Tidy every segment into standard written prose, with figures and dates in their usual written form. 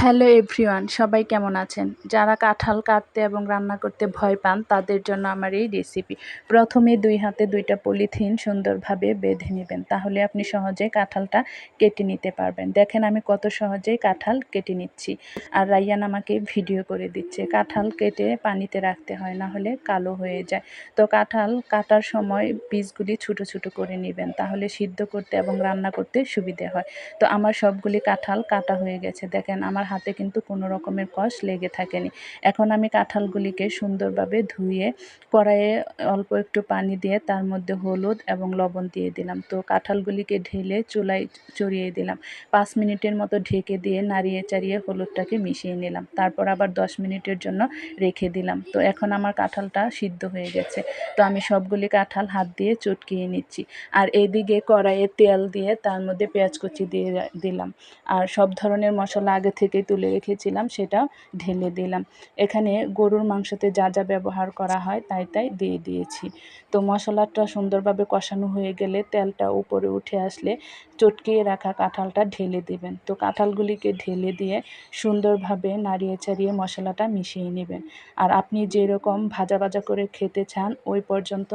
Hello everyone, সবাই কেমন আছেন? যারা কাঁঠাল কাটতে এবং রান্না করতে ভয় পান তাদের জন্য আমার এই রেসিপি। প্রথমে 2 হাতে 2টা পলিথিন সুন্দরভাবে বেঁধে নেবেন, তাহলে আপনি সহজে কাঁঠালটা কেটে নিতে পারবেন। দেখেন আমি কত সহজেই কাঁঠাল কেটে নিচ্ছি। আর রাইয়ান আমাকে ভিডিও করে দিচ্ছে। কাঁঠাল কেটে পানিতে রাখতে হয়, না হলে কালো হয়ে যায়। তো কাঁঠাল কাটার সময় পিসগুলি ছোটো ছোটো করে নেবেন, তাহলে সিদ্ধ করতে এবং রান্না করতে সুবিধে হয়। তো আমার সবগুলি কাঁঠাল কাটা হয়ে গেছে। দেখেন আমার হাতে কিন্তু কোনো রকমের কষ লেগে থাকেনি। এখন আমি কাঁঠালগুলিকে সুন্দরভাবে ধুয়ে কড়াইয়ে অল্প একটু পানি দিয়ে তার মধ্যে হলুদ এবং লবণ দিয়ে দিলাম। তো কাঁঠালগুলিকে ঢেলে চুলায় চড়িয়ে দিলাম। 5 মিনিটের মতো ঢেকে দিয়ে নাড়িয়ে চাড়িয়ে হলুদটাকে মিশিয়ে নিলাম। তারপর আবার 10 মিনিটের জন্য রেখে দিলাম। তো এখন আমার কাঁঠালটা সিদ্ধ হয়ে গেছে। তো আমি সবগুলি কাঁঠাল হাত দিয়ে চটকিয়ে নিচ্ছি। আর এদিকে কড়াইয়ে তেল দিয়ে তার মধ্যে পেঁয়াজ কুচি দিয়ে দিলাম। আর সব ধরনের মশলা আগে থেকে তুলে রেখেছিলাম, সেটাও ঢেলে দিলাম। এখানে গরুর মাংসতে যা যা ব্যবহার করা হয় তাই দিয়ে দিয়েছি। তো মশলাটা সুন্দরভাবে কষানো হয়ে গেলে তেলটা উপরে উঠে আসলে চটকিয়ে রাখা কাঁঠালটা ঢেলে দিবেন। তো কাঁঠালগুলিকে ঢেলে দিয়ে সুন্দরভাবে নাড়িয়ে চাড়িয়ে মশলাটা মিশিয়ে নেবেন। আর আপনি যেরকম ভাজা ভাজা করে খেতে চান ওই পর্যন্ত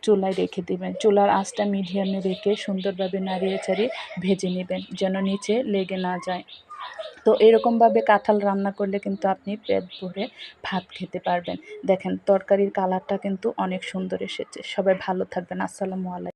চুলায় রেখে দিবেন। চুলার আঁচটা মিডিয়ামে রেখে সুন্দরভাবে নাড়িয়ে চাড়িয়ে ভেজে নেবেন, যেন নিচে লেগে না যায়। তো এরকমভাবে কাঁঠাল রান্না করলে কিন্তু আপনি পেট ভরে ভাত খেতে পারবেন। দেখেন তরকারির কালারটা কিন্তু অনেক সুন্দর এসেছে। সবাই ভালো থাকবেন। আসসালামু আলাইকুম।